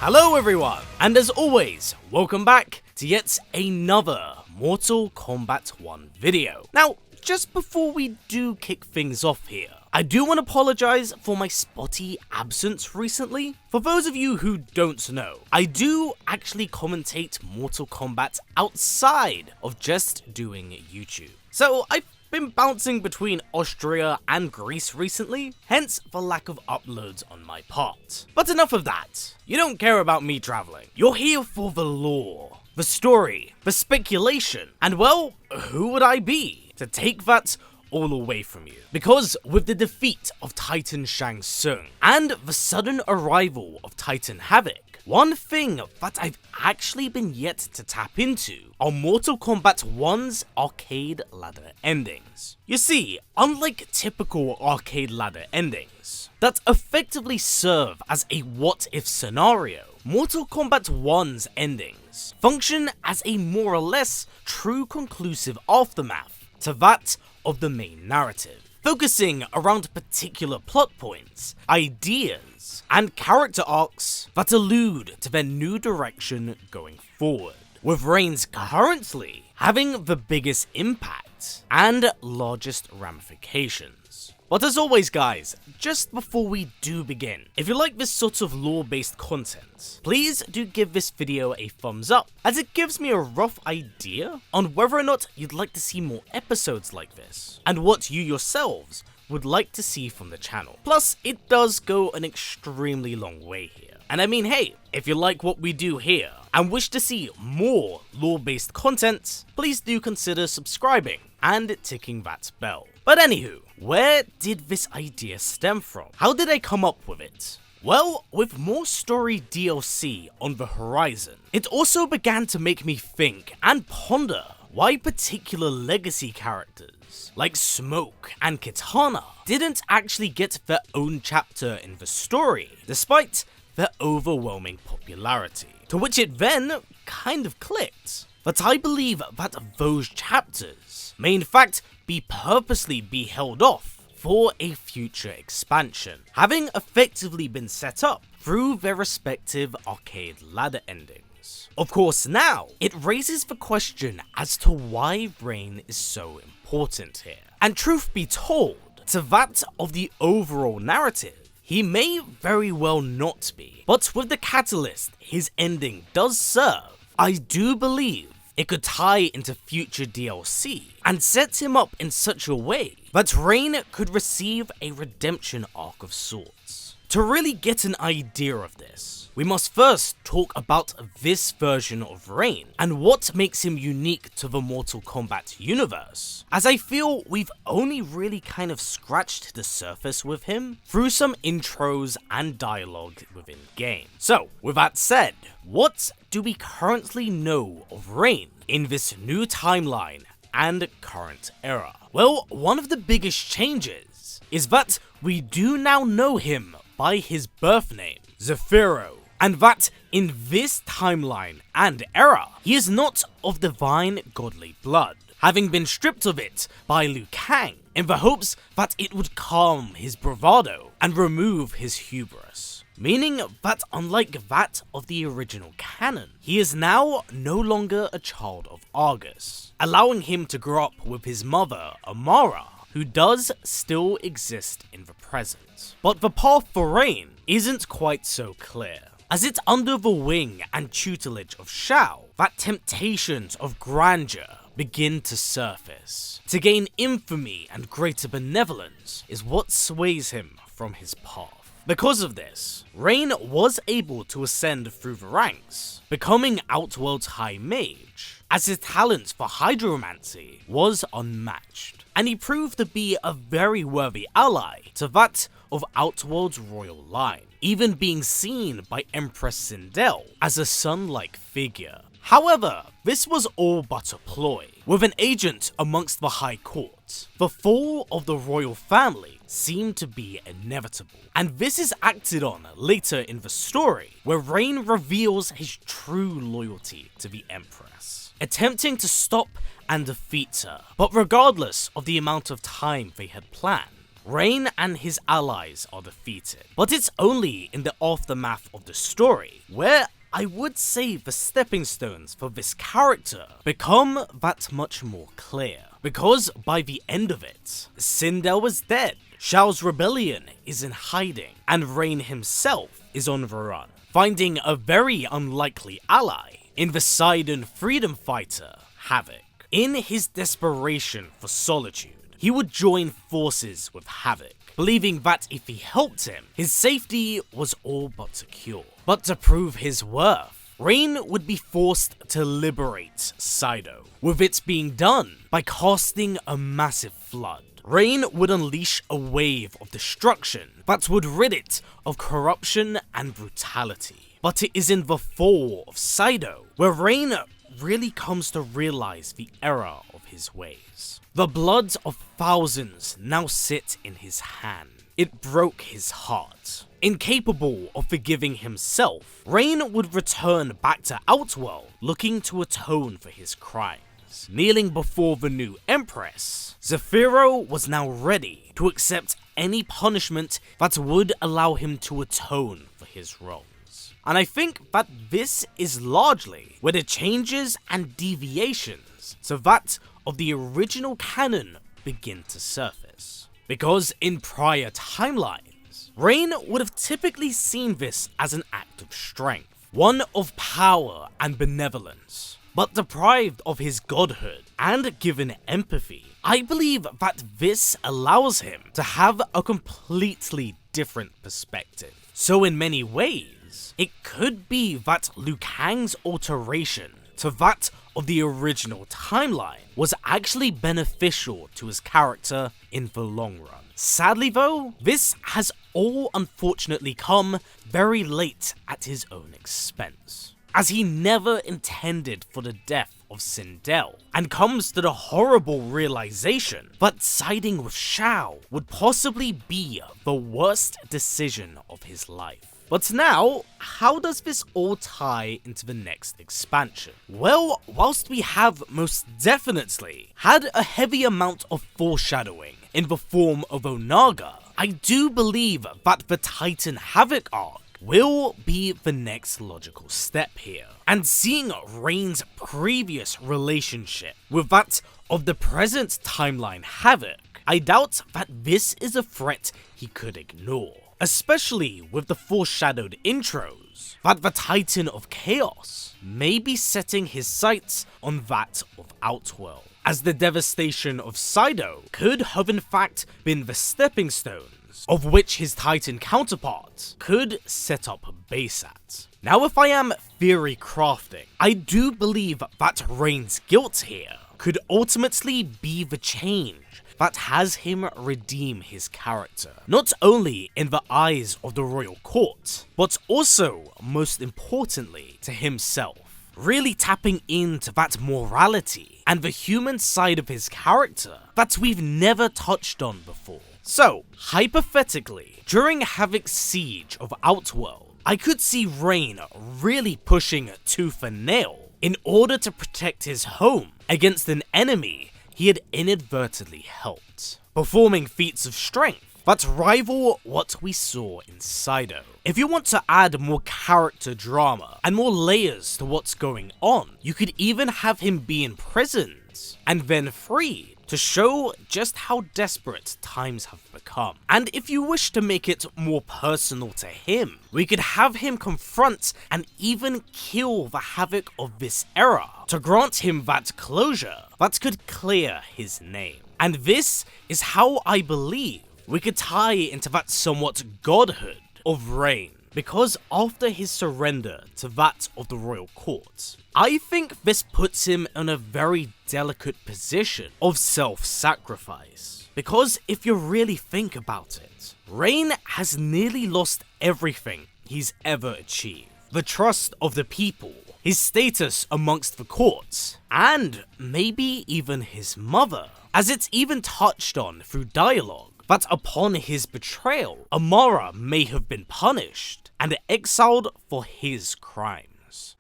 Hello everyone, and as always, welcome back to yet another Mortal Kombat 1 video. Now, just before we do kick things off here, I do want to apologize for my spotty absence recently. For those of you who don't know, I do actually commentate Mortal Kombat outside of just doing YouTube. So I've been bouncing between Austria and Greece recently, hence the lack of uploads on my part. But enough of that. You don't care about me traveling. You're here for the lore, the story, the speculation, and well, who would I be to take that all away from you? Because with the defeat of Titan Shang Tsung and the sudden arrival of Titan Havik, one thing that I've actually been yet to tap into are Mortal Kombat 1's arcade ladder endings. You see, unlike typical arcade ladder endings that effectively serve as a what-if scenario, Mortal Kombat 1's endings function as a more or less true conclusive aftermath to that of the main narrative, focusing around particular plot points, ideas, and character arcs that allude to their new direction going forward, with Reign's currently having the biggest impact and largest ramifications. But as always guys, just before we do begin, if you like this sort of lore-based content, please do give this video a thumbs up, as it gives me a rough idea on whether or not you'd like to see more episodes like this, and what you yourselves would like to see from the channel. Plus, it does go an extremely long way here. And I mean, hey, if you like what we do here, and wish to see more lore-based content, please do consider subscribing and ticking that bell. But anywho, where did this idea stem from? How did I come up with it? Well, with more story DLC on the horizon, it also began to make me think and ponder why particular legacy characters like Smoke and Kitana didn't actually get their own chapter in the story, despite their overwhelming popularity. To which it then kind of clicked that I believe that those chapters may in fact purposely be held off for a future expansion, having effectively been set up through their respective arcade ladder endings. Of course, now it raises the question as to why Reign is so important here. And truth be told, to that of the overall narrative, he may very well not be. But with the catalyst his ending does serve, I do believe it could tie into future DLC and set him up in such a way that Reign could receive a redemption arc of sorts. To really get an idea of this, we must first talk about this version of Reign and what makes him unique to the Mortal Kombat universe, as I feel we've only really kind of scratched the surface with him through some intros and dialogue within game. So, with that said, what do we currently know of Reign in this new timeline and current era? Well, one of the biggest changes is that we do now know him by his birth name, Zephyro, and that in this timeline and era, he is not of divine godly blood, having been stripped of it by Liu Kang in the hopes that it would calm his bravado and remove his hubris. Meaning that unlike that of the original canon, he is now no longer a child of Argus, allowing him to grow up with his mother, Amara, who does still exist in the present. But the path for Reign isn't quite so clear, as it's under the wing and tutelage of Shao that temptations of grandeur begin to surface. To gain infamy and greater benevolence is what sways him from his path. Because of this, Reign was able to ascend through the ranks, becoming Outworld's High Mage, as his talent for hydromancy was unmatched, and he proved to be a very worthy ally to that of Outworld's royal line, even being seen by Empress Sindel as a son-like figure. However, this was all but a ploy. With an agent amongst the High Court, the fall of the royal family seemed to be inevitable, and this is acted on later in the story, where Reign reveals his true loyalty to the Empress, attempting to stop and defeat her. But regardless of the amount of time they had planned, Rain and his allies are defeated. But it's only in the aftermath of the story where I would say the stepping stones for this character become that much more clear. Because by the end of it, Sindel was dead, Shao's rebellion is in hiding, and Rain himself is on the run, finding a very unlikely ally in the Sidon freedom fighter, Havik. In his desperation for solitude, he would join forces with Havik, believing that if he helped him, his safety was all but secure. But to prove his worth, Rain would be forced to liberate Sido, with it being done by casting a massive flood. Rain would unleash a wave of destruction that would rid it of corruption and brutality. But it is in the fall of Sido where Rain really comes to realize the error of his ways. The blood of thousands now sit in his hand. It broke his heart. Incapable of forgiving himself, Rain would return back to Outworld looking to atone for his crimes. Kneeling before the new Empress, Zephyro was now ready to accept any punishment that would allow him to atone for his wrongs. And I think that this is largely where the changes and deviations to that of the original canon begin to surface. Because in prior timelines, Rain would have typically seen this as an act of strength, one of power and benevolence. But deprived of his godhood and given empathy, I believe that this allows him to have a completely different perspective. So in many ways, it could be that Liu Kang's alteration to that of the original timeline was actually beneficial to his character in the long run. Sadly though, this has all unfortunately come very late at his own expense, as he never intended for the death of Sindel, and comes to the horrible realization that siding with Shao would possibly be the worst decision of his life. But now, how does this all tie into the next expansion? Well, whilst we have most definitely had a heavy amount of foreshadowing in the form of Onaga, I do believe that the Titan Havik arc will be the next logical step here. And seeing Rain's previous relationship with that of the present timeline Havik, I doubt that this is a threat he could ignore. Especially with the foreshadowed intros that the Titan of Chaos may be setting his sights on that of Outworld, as the devastation of Sido could have in fact been the stepping stones of which his Titan counterpart could set up base at. Now if I am theory crafting, I do believe that Rain's guilt here could ultimately be the change that has him redeem his character, not only in the eyes of the royal court, but also, most importantly, to himself. Really tapping into that morality and the human side of his character that we've never touched on before. So, hypothetically, during Havik's siege of Outworld, I could see Rain really pushing tooth and nail in order to protect his home against an enemy he had inadvertently helped, performing feats of strength that rival what we saw in Sido. If you want to add more character drama and more layers to what's going on, you could even have him be imprisoned and then freed to show just how desperate times have become. And if you wish to make it more personal to him, we could have him confront and even kill the Havik of this era to grant him that closure that could clear his name. And this is how I believe we could tie into that somewhat godhood of Rain, because after his surrender to that of the royal court, I think this puts him in a very delicate position of self-sacrifice. Because if you really think about it, Rain has nearly lost everything he's ever achieved. The trust of the people, his status amongst the courts, and maybe even his mother, as it's even touched on through dialogue that upon his betrayal, Amara may have been punished and exiled for his crimes.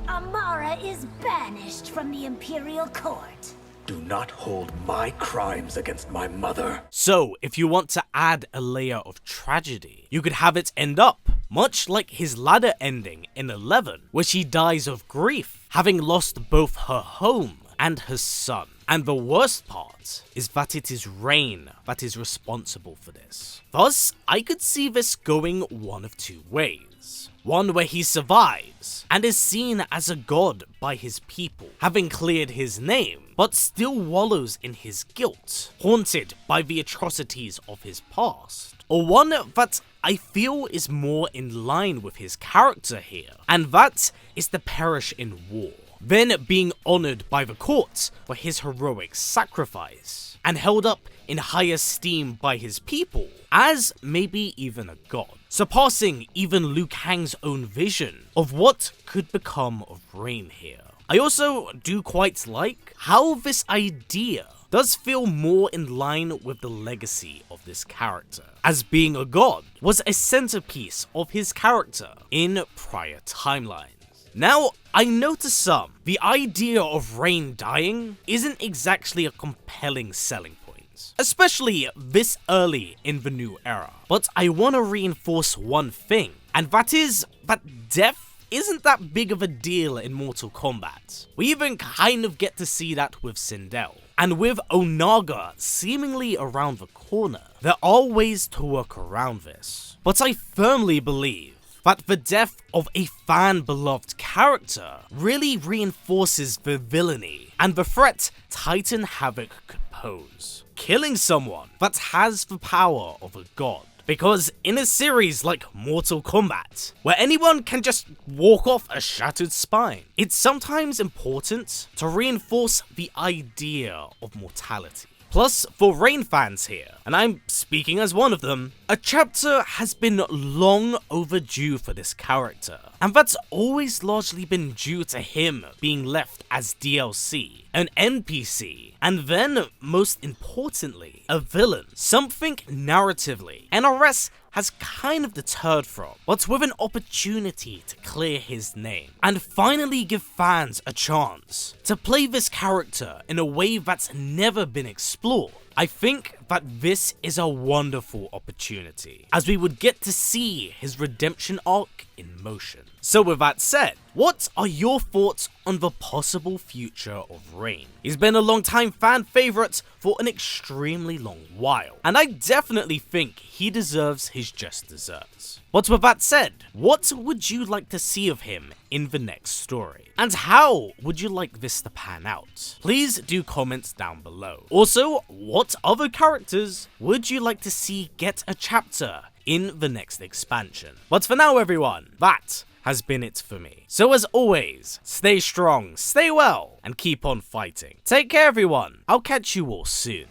Amara is banished from the Imperial Court. Do not hold my crimes against my mother. So, if you want to add a layer of tragedy, you could have it end up much like his ladder ending in 11, where she dies of grief, having lost both her home and her son. And the worst part is that it is Rain that is responsible for this. Thus, I could see this going one of two ways. One where he survives and is seen as a god by his people, having cleared his name, but still wallows in his guilt, haunted by the atrocities of his past. Or one that I feel is more in line with his character here, and that is to perish in war, then being honoured by the court for his heroic sacrifice, and held up in high esteem by his people as maybe even a god, surpassing even Liu Kang's own vision of what could become of Rain here. I also do quite like how this idea does feel more in line with the legacy of this character, as being a god was a centerpiece of his character in prior timelines. Now, I know to some, the idea of Rain dying isn't exactly a compelling selling point, especially this early in the new era, but I want to reinforce one thing, and that is that death isn't that big of a deal in Mortal Kombat. We even kind of get to see that with Sindel. And with Onaga seemingly around the corner, there are ways to work around this. But I firmly believe that the death of a fan-beloved character really reinforces the villainy and the threat Titan Havik could pose. Killing someone that has the power of a god. Because in a series like Mortal Kombat, where anyone can just walk off a shattered spine, it's sometimes important to reinforce the idea of mortality. Plus, for Rain fans here, and I'm speaking as one of them, a chapter has been long overdue for this character, and that's always largely been due to him being left as DLC, an NPC, and then, most importantly, a villain, something narratively NRS has kind of deterred from, but with an opportunity to clear his name, and finally give fans a chance to play this character in a way that's never been explored. I think that this is a wonderful opportunity, as we would get to see his redemption arc in motion. So with that said, what are your thoughts on the possible future of Rain? He's been a long-time fan favourite for an extremely long while, and I definitely think he deserves his just desserts. But with that said, what would you like to see of him in the next story? And how would you like this to pan out? Please do comment down below. Also, what other characters would you like to see get a chapter in the next expansion? But for now everyone, that has been it for me. So as always, stay strong, stay well, and keep on fighting. Take care everyone, I'll catch you all soon.